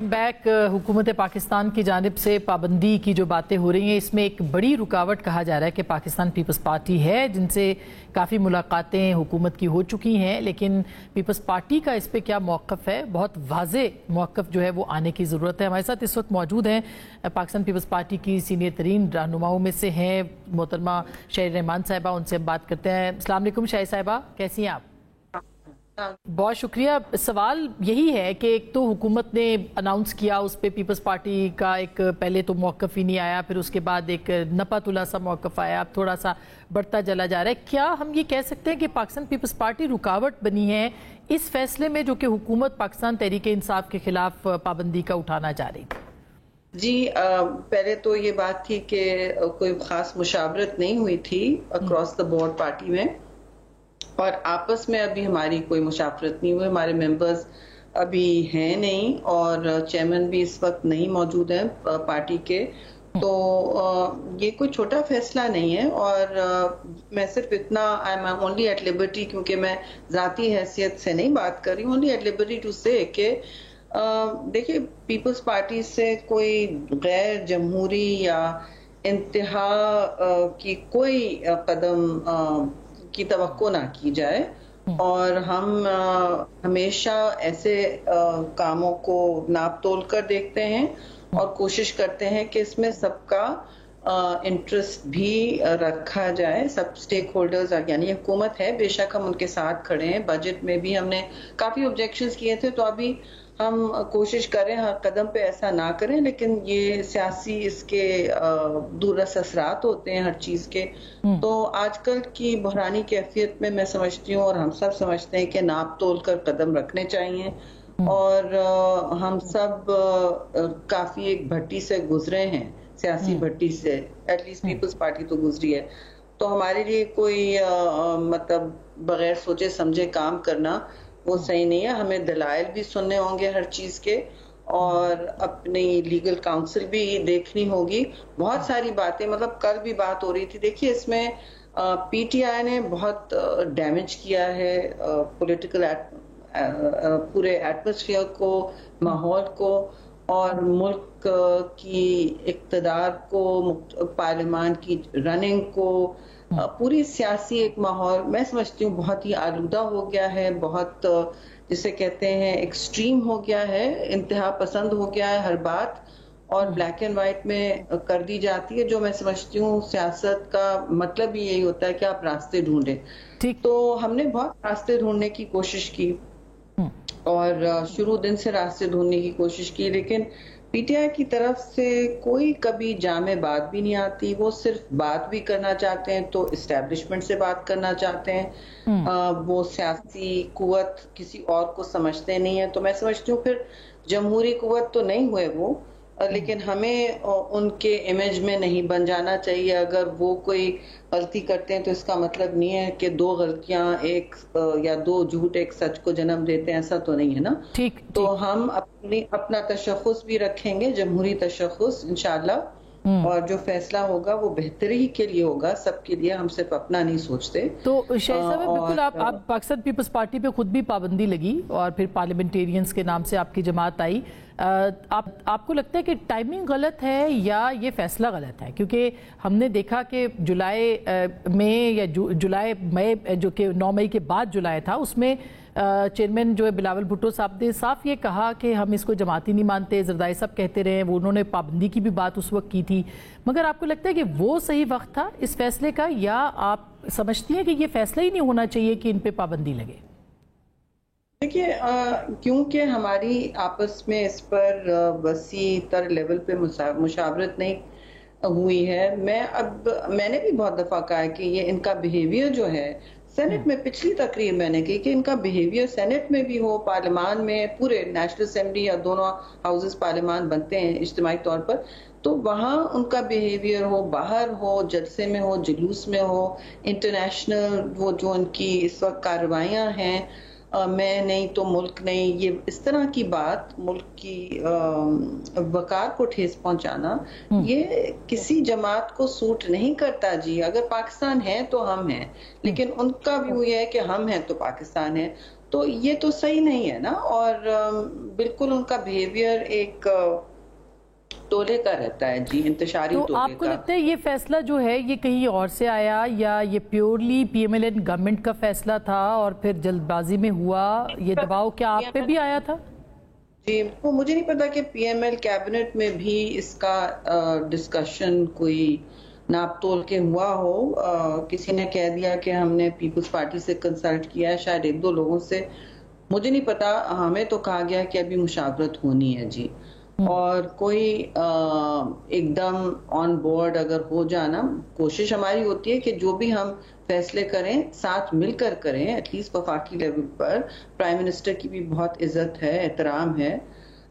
Back हुकूमत पाकिस्तान की जानिब से पाबंदी की जो बातें हो रही हैं, इसमें एक बड़ी रुकावट कहा जा रहा है कि पाकिस्तान पीपल्स पार्टी है, जिनसे काफ़ी मुलाकातें हुकूमत की हो चुकी हैं, लेकिन पीपल्स पार्टी का इस पर क्या मौक़िफ़ है, बहुत वाज़े मौक़िफ़ जो है वो आने की ज़रूरत है। हमारे साथ इस वक्त मौजूद हैं पाकिस्तान पीपल्स पार्टी की सीनियर तरीन रहनुमाओं में से हैं मोहतरमा शाहिर रहमान साहिबा। उनसे हम बात करते हैं। अस्सलाम वालेकुम शाहिर साहिबा, कैसी हैं आप? बहुत शुक्रिया। सवाल यही है कि एक तो हुकूमत ने अनाउंस किया, उस पर पीपल्स पार्टी का एक पहले तो मौक़िफ़ ही नहीं आया, फिर उसके बाद एक नपा-तुला सा मौक़िफ़ आया, अब थोड़ा सा बढ़ता चला जा रहा है। क्या हम ये कह सकते हैं कि पाकिस्तान पीपल्स पार्टी रुकावट बनी है इस फैसले में जो कि हुकूमत पाकिस्तान तहरीक इंसाफ के खिलाफ पाबंदी का उठाना चाह रही थी? जी, पहले तो ये बात थी कि कोई ख़ास मुशावरत नहीं हुई थी अक्रॉस द बोर्ड पार्टी में, और आपस में अभी हमारी कोई मुशावरत नहीं हुई। हमारे मेंबर्स अभी हैं नहीं और चेयरमैन भी इस वक्त नहीं मौजूद हैं पार्टी के, तो ये कोई छोटा फैसला नहीं है। और मैं सिर्फ इतना, I am only at liberty, क्योंकि मैं ज़ाती हैसियत से नहीं बात कर रही हूँ, ओनली एट लिबर्टी टू से कि देखिए, पीपल्स पार्टी से कोई गैर जमहूरी या इंतहा की कोई कदम की तवक्को ना की जाए, और हम हमेशा ऐसे कामों को नाप तोल कर देखते हैं और कोशिश करते हैं कि इसमें सबका इंटरेस्ट भी रखा जाए। सब स्टेक होल्डर्स यानी हुकूमत है, बेशक हम उनके साथ खड़े हैं। बजट में भी हमने काफी ऑब्जेक्शंस किए थे, तो अभी हम कोशिश करें हर कदम पे ऐसा ना करें, लेकिन ये सियासी इसके दूररस असरात होते हैं हर चीज के। तो आजकल की बहरानी कैफियत में मैं समझती हूँ और हम सब समझते हैं कि नाप तोल कर कदम रखने चाहिए, और हम सब काफी एक भट्टी से गुजरे हैं, सियासी भट्टी से, एटलीस्ट पीपल्स पार्टी तो गुजरी है। तो हमारे लिए कोई मतलब बगैर सोचे समझे काम करना वो सही नहीं है। हमें दलाइल भी सुनने होंगे हर चीज के, और अपनी लीगल काउंसिल भी देखनी होगी। बहुत सारी बातें, मतलब कल भी बात हो रही थी। देखिए, इसमें पीटीआई ने बहुत डैमेज किया है पॉलिटिकल पूरे एटमॉस्फेयर को, माहौल को, और मुल्क की इक़्तिदार को, पार्लियामान की रनिंग को, पूरी सियासी एक माहौल मैं समझती हूँ बहुत ही आलूदा हो गया है, बहुत जिसे कहते हैं एक्सट्रीम हो गया है, इंतहा पसंद हो गया है हर बात, और ब्लैक एंड व्हाइट में कर दी जाती है। जो मैं समझती हूँ सियासत का मतलब ही यही होता है कि आप रास्ते ढूंढें। तो हमने बहुत रास्ते ढूंढने की कोशिश की और शुरू दिन से रास्ते ढूंढने की कोशिश की, लेकिन पीटीआई की तरफ से कोई कभी जामे बात भी नहीं आती। वो सिर्फ बात भी करना चाहते हैं तो इस्टेब्लिशमेंट से बात करना चाहते हैं, वो सियासी कुव्वत किसी और को समझते नहीं है। तो मैं समझती हूँ फिर जमहूरी कुव्वत तो नहीं हुए वो, लेकिन हमें उनके इमेज में नहीं बन जाना चाहिए। अगर वो कोई गलती करते हैं तो इसका मतलब नहीं है कि दो गलतियां एक या दो झूठ एक सच को जन्म देते हैं, ऐसा तो नहीं है ना। तो हम अपना तशख़्ख़ुस भी रखेंगे, जमहूरी तशख़्ख़ुस इंशाअल्लाह, और जो फैसला होगा वो बेहतरी के लिए होगा, सबके लिए। हम सिर्फ अपना नहीं सोचते। तो शाहिद साहब, बिल्कुल आप पाकिस्तान पीपल्स पार्टी पे खुद भी पाबंदी लगी और फिर पार्लियामेंटेरियंस के नाम से आपकी जमात आई। आपको लगता है कि टाइमिंग गलत है या ये फैसला गलत है? क्योंकि हमने देखा कि जुलाई में या जुलाई मई, जो कि 9 मई के बाद जुलाई था, उसमें चेयरमैन जो है बिलावल भुट्टो साहब ने साफ ये कहा कि हम इसको जमाती नहीं मानते। जरदारी साहब कहते रहे, वो उन्होंने पाबंदी की भी बात उस वक्त की थी। मगर आपको लगता है कि वो सही वक्त था इस फैसले का, या आप समझती हैं कि ये फैसला ही नहीं होना चाहिए कि इन पे पाबंदी लगे? देखिए, क्योंकि हमारी आपस में इस पर वसी तर लेवल पे मुशावरत नहीं हुई है। मैंने भी बहुत दफा कहा है कि ये इनका बिहेवियर जो है सेनेट में, पिछली तकरीर मैंने की कि इनका बिहेवियर सेनेट में भी हो, पार्लियामान में, पूरे नेशनल असेंबली या दोनों हाउसेस पार्लियामान बनते हैं इज्तिमाई तौर पर, तो वहाँ उनका बिहेवियर हो, बाहर हो, जलसे में हो, जुलूस में हो, इंटरनेशनल वो जो उनकी इस वक्त कार्रवाइयाँ हैं, मैं नहीं तो मुल्क नहीं, ये इस तरह की बात, मुल्क की वकार को ठेस पहुंचाना, ये किसी जमात को सूट नहीं करता जी। अगर पाकिस्तान है तो हम हैं, लेकिन उनका व्यू ये है कि हम हैं तो पाकिस्तान है। तो ये तो सही नहीं है ना। और बिल्कुल उनका बिहेवियर एक तोले का रहता है जी, इंतशारी तो तोले आपको का। लगता है ये फैसला जो है ये कहीं और से आया या ये प्योरली PMLN गवर्नमेंट का फैसला था और फिर जल्दबाजी में हुआ ये दबाव, क्या आप पे भी आया था? जी, वो मुझे नहीं पता कि PML कैबिनेट में भी इसका डिस्कशन कोई नाप तोल के हुआ हो। किसी ने कह दिया कि हमने पीपल्स पार्टी से कंसल्ट किया है, शायद एक दो लोगों से, मुझे नहीं पता। हमें तो कहा गया कि अभी मुशावरत होनी है जी, और कोई एकदम ऑन बोर्ड अगर हो जाना, कोशिश हमारी होती है कि जो भी हम फैसले करें साथ मिलकर करें, एटलीस्ट वफाकी लेवल पर। प्राइम मिनिस्टर की भी बहुत इज्जत है, एहतराम है,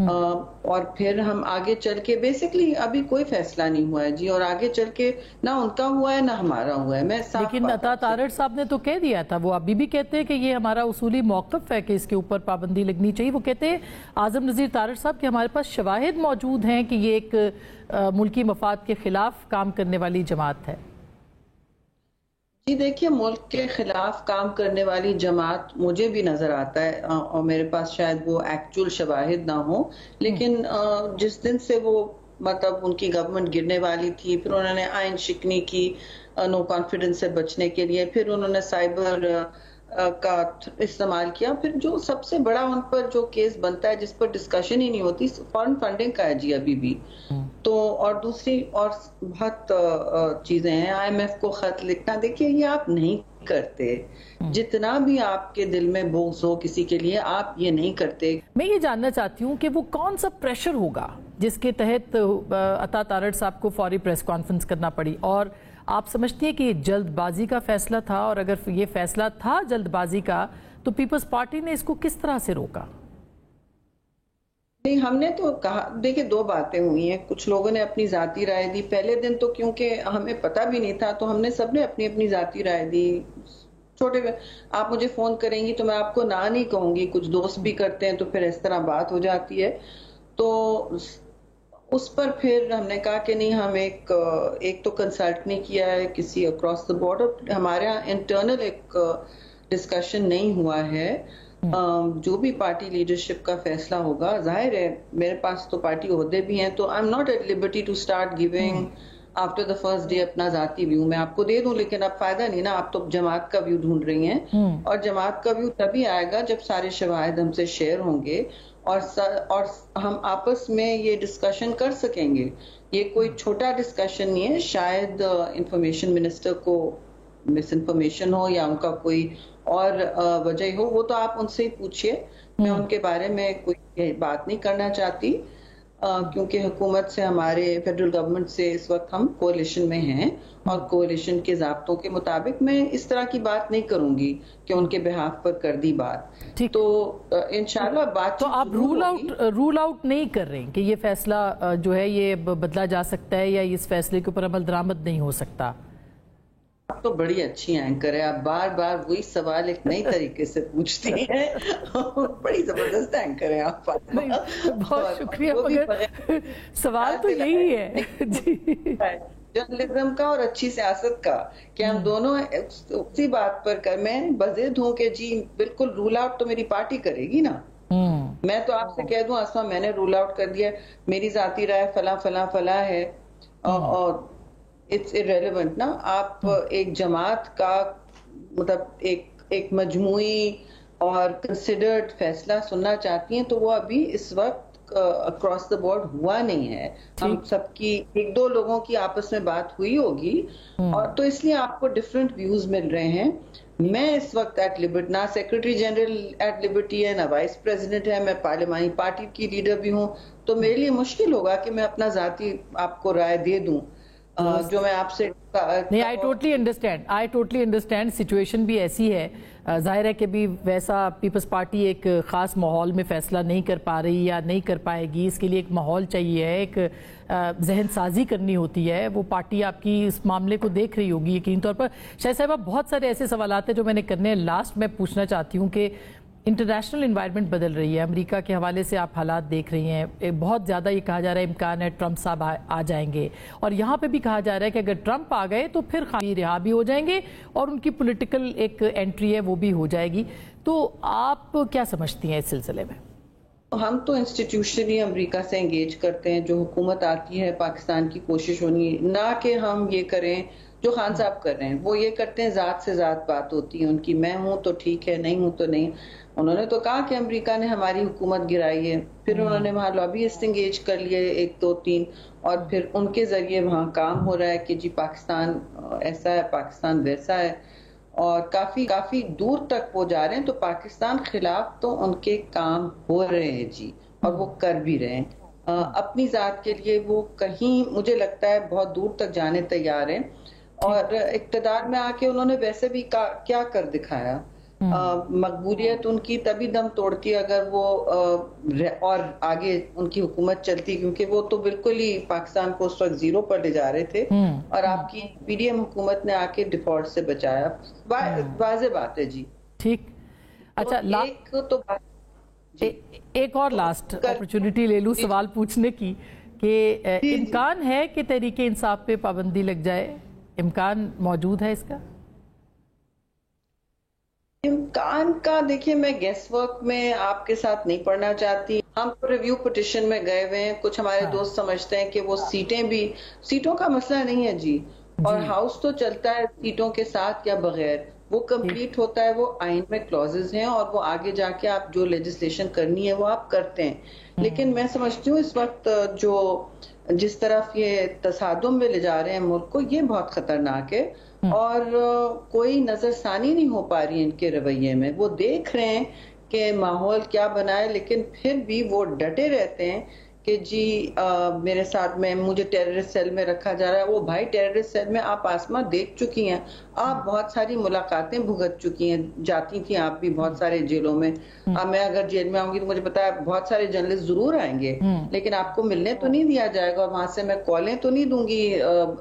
और फिर हम आगे चल के, बेसिकली अभी कोई फैसला नहीं हुआ है जी, और आगे चल के ना उनका हुआ है ना हमारा हुआ है। मैं लेकिन अता तारड़ साहब ने तो कह दिया था, वो अभी भी कहते हैं कि ये हमारा उसूली मौक़िफ़ है कि इसके ऊपर पाबंदी लगनी चाहिए। वो कहते हैं आज़म नज़ीर तारड़ साहब कि हमारे पास शवाहिद मौजूद हैं कि ये एक मुल्की मफाद के खिलाफ काम करने वाली जमात है। जी देखिए, मुल्क के खिलाफ काम करने वाली जमात मुझे भी नजर आता है, और मेरे पास शायद वो एक्चुअल शवाहिद ना हो, लेकिन जिस दिन से वो मतलब उनकी गवर्नमेंट गिरने वाली थी, फिर उन्होंने आइन शिकनी की नो कॉन्फिडेंस से बचने के लिए, फिर उन्होंने साइबर का इस्तेमाल किया, फिर जो सबसे बड़ा उन पर जो केस बनता है जिस पर डिस्कशन ही नहीं होती, फॉरेन फंडिंग का है जी अभी भी। तो और दूसरी और बहुत चीजें हैं, IMF को खत लिखना, देखिए ये आप नहीं करते, जितना भी आपके दिल में बोझ हो किसी के लिए, आप ये नहीं करते। मैं ये जानना चाहती हूँ कि वो कौन सा प्रेशर होगा जिसके तहत अता तारड़ साहब को फौरी प्रेस कॉन्फ्रेंस करना पड़ी, और आप समझती हैं कि ये जल्दबाजी का फैसला था, और अगर ये फैसला था जल्दबाजी का तो पीपल्स पार्टी ने इसको किस तरह से रोका? नहीं, हमने तो कहा, देखिए दो बातें हुई हैं। कुछ लोगों ने अपनी जाती राय दी पहले दिन, तो क्योंकि हमें पता भी नहीं था तो हमने सबने अपनी अपनी जाती राय दी। छोटे, आप मुझे फोन करेंगी तो मैं आपको ना नहीं कहूंगी, कुछ दोस्त भी करते हैं तो फिर इस तरह बात हो जाती है। तो उस पर फिर हमने कहा कि नहीं, हम एक तो कंसल्ट नहीं किया है किसी अक्रॉस द बॉर्डर, हमारे यहाँ इंटरनल एक डिस्कशन नहीं हुआ है। जो भी पार्टी लीडरशिप का फैसला होगा, जाहिर है मेरे पास तो पार्टी ओहदे भी हैं, तो I am not at liberty to start giving after the first day अपना जाती व्यू। मैं आपको दे दूं, लेकिन अब फायदा नहीं ना, आप तो जमात का व्यू ढूंढ रही हैं, और जमात का व्यू तभी आएगा जब सारे शवाहिद हमसे शेयर होंगे और हम आपस में ये डिस्कशन कर सकेंगे। ये कोई छोटा डिस्कशन नहीं है। शायद इंफॉर्मेशन मिनिस्टर को मिस इन्फॉर्मेशन हो या उनका कोई और वजह हो, वो तो आप उनसे ही पूछिए। मैं उनके बारे में कोई बात नहीं करना चाहती, क्योंकि हुकूमत से, हमारे फेडरल गवर्नमेंट से इस वक्त हम कोalition में हैं, और कोalition के ज़ाब्तों के मुताबिक मैं इस तरह की बात नहीं करूंगी कि उनके बिहाफ पर कर दी बात। तो इंशाल्लाह बात। तो आप रूल आउट नहीं कर रहे कि ये फैसला जो है ये बदला जा सकता है, या इस फैसले के ऊपर अमल दरामद नहीं हो सकता? आप तो बड़ी अच्छी एंकर है, आप बार बार वही सवाल एक नई तरीके से पूछती हैं। बड़ी जबरदस्त एंकर है आप। बहुत शुक्रिया, मगर सवाल तो यही है जी, जर्नलिज्म का और अच्छी सियासत का, कि हम दोनों उसी बात पर कर। मैं बज़िद हूँ कि जी बिल्कुल रूल आउट तो मेरी पार्टी करेगी ना। मैं तो आपसे कह दूं आसमा, मैंने रूल आउट कर दिया, मेरी जाती राय फला फला फला है, और इट्स इररेलेवेंट ना। आप एक जमात का मतलब एक मजमूई और कंसिडर्ड फैसला सुनना चाहती हैं, तो वो अभी इस वक्त अक्रॉस द बोर्ड हुआ नहीं है। हम सबकी, एक दो लोगों की आपस में बात हुई होगी, और तो इसलिए आपको डिफरेंट व्यूज मिल रहे हैं। मैं इस वक्त एट लिबर्टी, ना सेक्रेटरी जनरल एट लिबर्टी है, ना वाइस प्रेसिडेंट है, मैं पार्लियामानी पार्टी की लीडर भी हूँ, तो मेरे लिए मुश्किल होगा कि मैं अपना जाती आपको राय दे दूं। जो मैं आपसे नहीं, आई टोटली अंडरस्टैंड सिचुएशन भी ऐसी है। जाहिर है कि भी वैसा पीपल्स पार्टी एक ख़ास माहौल में फ़ैसला नहीं कर पा रही या नहीं कर पाएगी, इसके लिए एक माहौल चाहिए है, एक जहन साजी करनी होती है। वो पार्टी आपकी इस मामले को देख रही होगी यकीन तौर पर। शायद साहब, बहुत सारे ऐसे सवाल हैं जो मैंने करने हैं। लास्ट मैं पूछना चाहती हूँ कि इंटरनेशनल इन्वायरमेंट बदल रही है, अमेरिका के हवाले से आप हालात देख रही हैं, बहुत ज़्यादा ये कहा जा रहा है इम्कान है ट्रंप साहब आ जाएंगे, और यहाँ पे भी कहा जा रहा है कि अगर ट्रंप आ गए तो फिर खाली रिहा भी हो जाएंगे और उनकी पॉलिटिकल एक एंट्री है वो भी हो जाएगी। तो تو آپ کیا سمجھتی ہیں اس سلسلے میں؟ ہم تو انسٹیٹیوشنلی امریکہ سے انگیج کرتے ہیں. جو حکومت آتی ہے پاکستان کی کوشش ہونی نہ کہ ہم یہ کریں جو خان صاحب کر رہے ہیں. وہ یہ کرتے ہیں ذات سے ذات بات ہوتی ہے ان کی. میں ہوں تو ٹھیک ہے, نہیں ہوں تو نہیں. انہوں نے تو کہا کہ امریکہ نے ہماری حکومت گرائی ہے, پھر انہوں نے وہاں لابیسٹ انگیج کر لیے 1 2 3, اور پھر ان کے ذریعے وہاں کام ہو رہا ہے کہ جی پاکستان ایسا ہے, پاکستان ویسا ہے, اور کافی دور تک وہ جا رہے ہیں. تو پاکستان خلاف تو ان کے کام ہو رہے ہیں جی, اور وہ کر بھی رہے ہیں. اپنی ذات کے لیے وہ کہیں مجھے لگتا ہے بہت دور تک جانے تیار ہیں. اور اقتدار میں آ کے انہوں نے ویسے بھی کیا کر دکھایا. مقبولیت ان کی تبھی دم توڑتی اگر وہ اور آگے ان کی حکومت چلتی, کیونکہ وہ تو بالکل ہی پاکستان کو اس وقت 0 پر لے جا رہے تھے, اور آپ کی پی ڈی ایم حکومت نے آ کے ڈیفالٹ سے بچایا. واضح بات ہے جی. ٹھیک, اچھا ایک اور لاسٹ اپرچونٹی لے لوں سوال پوچھنے کی کہ امکان ہے کہ تحریک انصاف پہ پابندی لگ جائے؟ امکان موجود ہے اس کا؟ امکان کا دیکھیں میں گیس ورک میں آپ کے ساتھ نہیں پڑھنا چاہتی. ہم تو ریویو پٹیشن میں گئے ہوئے ہیں. کچھ ہمارے دوست سمجھتے ہیں کہ وہ سیٹوں کا مسئلہ نہیں ہے جی, اور ہاؤس تو چلتا ہے سیٹوں کے ساتھ یا بغیر. وہ کمپلیٹ ہوتا ہے, وہ آئین میں کلوزز ہیں, اور وہ آگے جا کے آپ جو لیجسلیشن کرنی ہے وہ آپ کرتے ہیں. لیکن میں سمجھتی ہوں اس وقت جس طرف یہ تصادم میں لے جا رہے ہیں ملک کو, یہ بہت خطرناک ہے, اور کوئی نظر ثانی نہیں ہو پا رہی ان کے رویے میں. وہ دیکھ رہے ہیں کہ ماحول کیا بنا ہے, لیکن پھر بھی وہ ڈٹے رہتے ہیں کہ جی میرے ساتھ مجھے ٹیررسٹ سیل میں رکھا جا رہا ہے. وہ بھائی ٹیررسٹ سیل میں آپ آسماں دیکھ چکی ہیں, آپ بہت ساری ملاقاتیں بھگت چکی ہیں, جاتی تھیں آپ بھی بہت سارے جیلوں میں. میں اگر جیل میں آؤں گی تو مجھے پتا ہے بہت سارے جرنلسٹ ضرور آئیں گے, لیکن آپ کو ملنے تو نہیں دیا جائے گا, وہاں سے میں کالیں تو نہیں دوں گی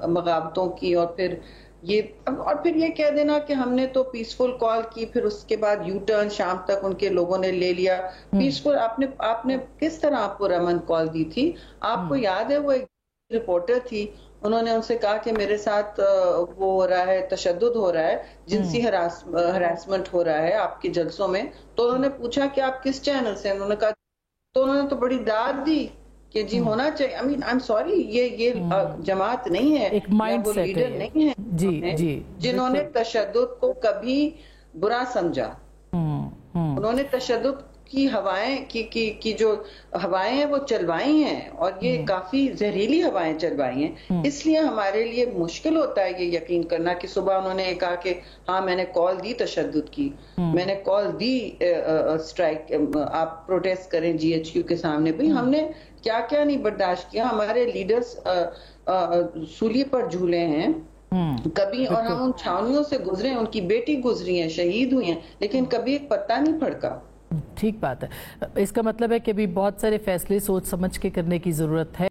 مغابتوں کی. اور پھر یہ کہہ دینا کہ ہم نے تو پیسفل کال کی, پھر اس کے بعد یو ٹرن شام تک ان کے لوگوں نے لے لیا. پیسفل آپ نے کس طرح آپ کو رمن کال دی تھی؟ آپ کو یاد ہے وہ ایک رپورٹر تھی, انہوں نے ان سے کہا کہ میرے ساتھ وہ ہو رہا ہے, تشدد ہو رہا ہے, جنسی ہراسمنٹ ہو رہا ہے آپ کے جلسوں میں. تو انہوں نے پوچھا کہ آپ کس چینل سے, انہوں نے کہا, تو انہوں نے تو بڑی داد دی کہ جی ہونا چاہیے. I mean, I'm sorry, یہ جماعت نہیں ہے, ایک مائنڈ سیٹ لیڈر نہیں ہے جی جنہوں نے تشدد کو کبھی برا سمجھا. انہوں نے تشدد کی ہوائیں کی جو ہوائیں ہیں وہ چلوائی ہیں, اور یہ کافی زہریلی ہوائیں چلوائی ہیں. اس لیے ہمارے لیے مشکل ہوتا ہے یہ یقین کرنا کہ صبح انہوں نے کہا کہ ہاں میں نے کال دی تشدد کی, میں نے کال دی اسٹرائک, آپ پروٹیسٹ کریں جی ایچ کیو کے سامنے. بھئی ہم نے کیا کیا نہیں برداشت کیا, ہمارے لیڈرز سولی پر جھولے ہیں کبھی, اور ہم ان چھاونیوں سے گزرے ہیں, ان کی بیٹی گزری ہیں, شہید ہوئی ہیں, لیکن کبھی ایک پتہ نہیں پھڑکا. ٹھیک بات ہے. اس کا مطلب ہے کہ ابھی بہت سارے فیصلے سوچ سمجھ کے کرنے کی ضرورت ہے.